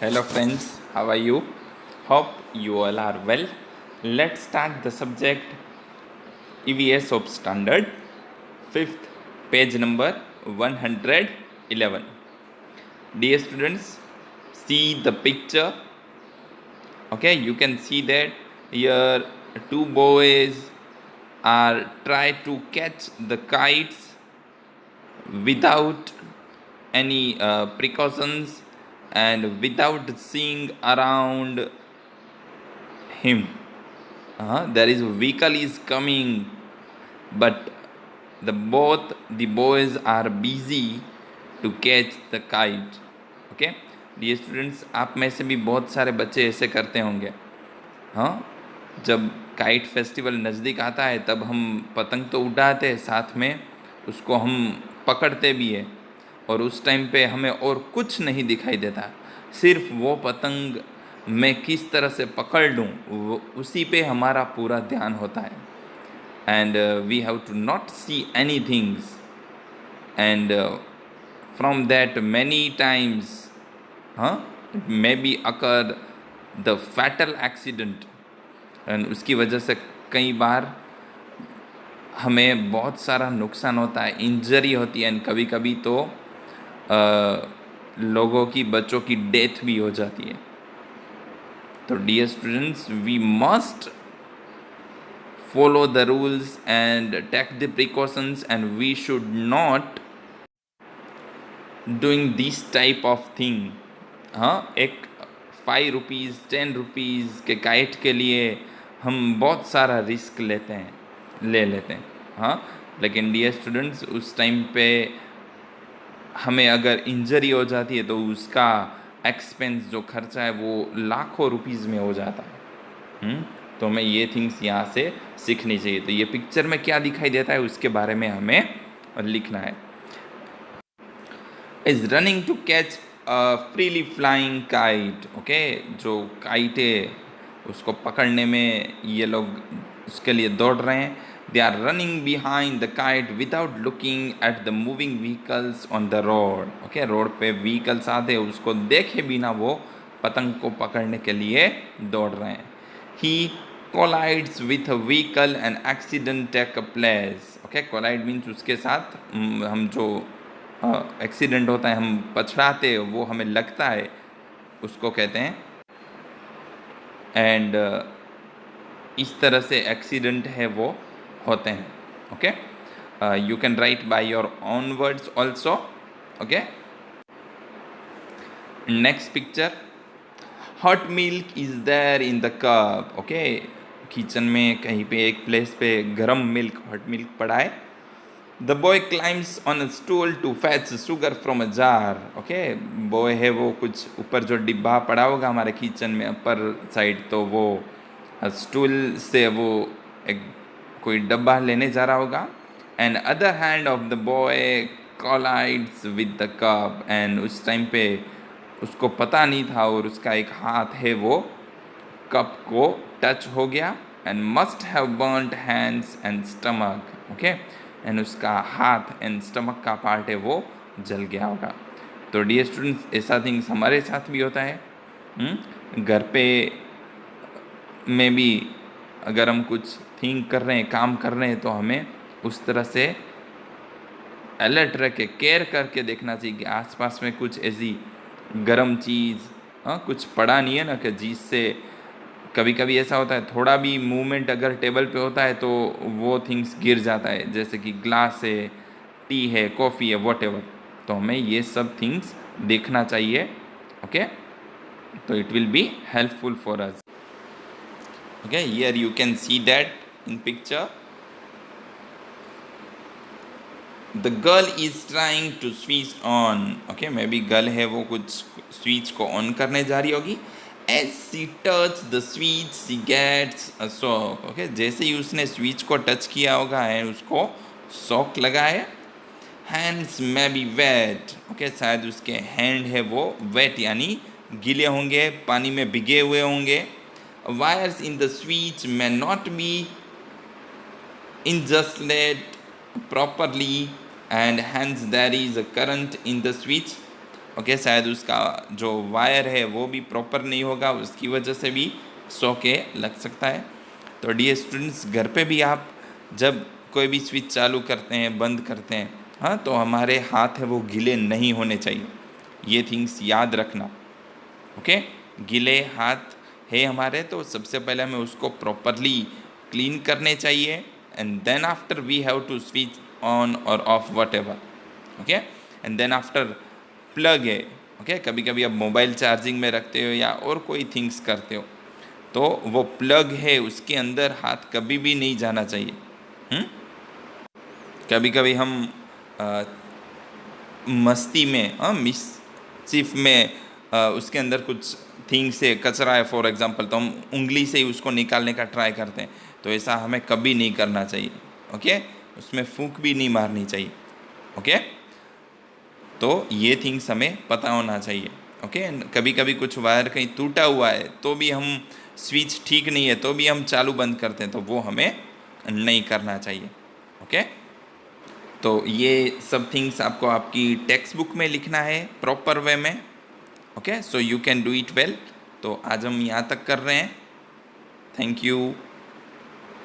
Hello friends, how are you? Hope you all are well. Let's start the subject EVS of Standard, 5th page number 111. Dear students, see the picture. Okay, you can see that here two boys are try to catch the kites without any precautions and without seeing around him. There is a vehicle is coming, but both the boys are busy to catch the kite. Okay, dear students, आप में से भी बहुत सारे बच्चे ऐसे करते होंगे. हाँ, जब काइट फेस्टिवल नज़दीक आता है तब हम पतंग तो उड़ाते हैं, साथ में उसको हम पकड़ते भी है, और उस टाइम पे हमें और कुछ नहीं दिखाई देता, सिर्फ वो पतंग मैं किस तरह से पकड़ लूँ उसी पे हमारा पूरा ध्यान होता है. And we have to not see any things, and from that many times may be occur the fatal accident, एंड उसकी वजह से कई बार हमें बहुत सारा नुकसान होता है, इंजरी होती है, एंड कभी कभी तो लोगों की, बच्चों की डेथ भी हो जाती है. तो dear students, we must follow the rules and take the precautions, and we should not doing this type of thing. एक 5 रुपीज़ 10 रुपीज़ के काइट के लिए हम बहुत सारा रिस्क ले लेते हैं. लेकिन डियर स्टूडेंट्स, उस टाइम पे हमें अगर इंजरी हो जाती है तो उसका एक्सपेंस, जो खर्चा है, वो लाखों रुपीज़ में हो जाता है. तो हमें ये थिंग्स यहाँ से सीखनी चाहिए. तो ये पिक्चर में क्या दिखाई देता है उसके बारे में हमें लिखना है. Is running to catch freely flying kite. Okay, जो काइट है उसको पकड़ने में ये लोग उसके लिए दौड़ रहे हैं. They are running behind the kite without looking at the moving vehicles on the road. Okay, road पे व्हीकल्स आते हैं, उसको देखे बिना वो पतंग को पकड़ने के लिए दौड़ रहे हैं. He collides with a vehicle and accident take place. Okay, collide means उसके साथ हम जो एक्सीडेंट होता है, हम पछड़ाते, वो हमें लगता है, उसको कहते हैं. एंड इस तरह से एक्सीडेंट है वो होते हैं. Okay, you can write by your own words also. Okay, next picture, hot milk is there in the cup. Okay, kitchen में कहीं पे एक प्लेस पे गरम मिल्क, हॉट मिल्क पड़ा है. The boy climbs on a stool to fetch sugar from a jar. Okay, boy है वो कुछ ऊपर जो डिब्बा पड़ा होगा हमारे किचन में अपर साइड, तो वो स्टूल से वो एक कोई डब्बा लेने जा रहा होगा. And other hand of the boy collides with the cup. And उस टाइम पे उसको पता नहीं था, और उसका एक हाथ है वो कप को टच हो गया. And must have burned hands and stomach. Okay, and उसका हाथ एंड स्टमक का पार्ट है वो जल गया होगा. तो डियर स्टूडेंट्स, ऐसा थिंग्स हमारे साथ भी होता है. घर पे में भी अगर हम कुछ थिंक कर रहे हैं, काम कर रहे हैं, तो हमें उस तरह से अलर्ट रख के, केयर करके देखना चाहिए कि आसपास में कुछ ऐसी गरम चीज़ कुछ पड़ा नहीं है ना, कि जिससे कभी कभी ऐसा होता है, थोड़ा भी मूवमेंट अगर टेबल पे होता है तो वो थिंग्स गिर जाता है, जैसे कि ग्लास है, टी है, कॉफ़ी है, वॉटेवर. तो हमें ये सब थिंग्स देखना चाहिए. ओके, तो it will be helpful for us. Okay, here you can see that in picture the girl is trying to switch on. Okay, maybe girl है वो कुछ स्विच को ऑन करने जा रही होगी. As she touch the switch, she gets a shock. Okay, जैसे ही उसने स्विच को टच किया होगा है, उसको शॉक लगा है. Hands may be wet. Okay, शायद उसके हैंड है वो wet यानी गीले होंगे, पानी में भिगे हुए होंगे. Wires in the switch may not be injusted properly, and hence there is a current in the switch. Okay, शायद उसका जो वायर है वो भी प्रॉपर नहीं होगा, उसकी वजह से भी शॉक लग सकता है। तो डियर स्टूडेंट्स, घर पे भी आप जब कोई भी स्विच चालू करते हैं, बंद करते हैं, हाँ, तो हमारे हाथ है वो गीले नहीं होने चाहिए, ये थिंग्स याद रखना। ओके, गीले हाथ है हमारे तो सबसे पहले हमें उसको प्रॉपरली क्लीन करने चाहिए, and then after we have to switch on और off whatever. Okay, and then after plug है। ओके, कभी कभी आप मोबाइल चार्जिंग में रखते हो या और कोई थिंग्स करते हो, तो वो प्लग है उसके अंदर हाथ कभी भी नहीं जाना चाहिए। कभी कभी हम मस्ती में, मिसचिफ में, उसके अंदर कुछ थिंग्स है, कचरा है फॉर एग्जांपल, तो हम उंगली से ही उसको निकालने का ट्राई करते हैं, तो ऐसा हमें कभी नहीं करना चाहिए। ओके, उसमें फूंक भी नहीं मारनी चाहिए। ओके, तो ये थिंग्स हमें पता होना चाहिए। ओके, कभी कभी कुछ वायर कहीं टूटा हुआ है तो भी हम, स्विच ठीक नहीं है तो भी हम चालू बंद करते हैं, तो वो हमें नहीं करना चाहिए। ओके, तो ये सब थिंग्स आपको आपकी टेक्स्ट बुक में लिखना है प्रॉपर वे में। Okay, so you can do it well. तो आज हम यहाँ तक कर रहे हैं। Thank you.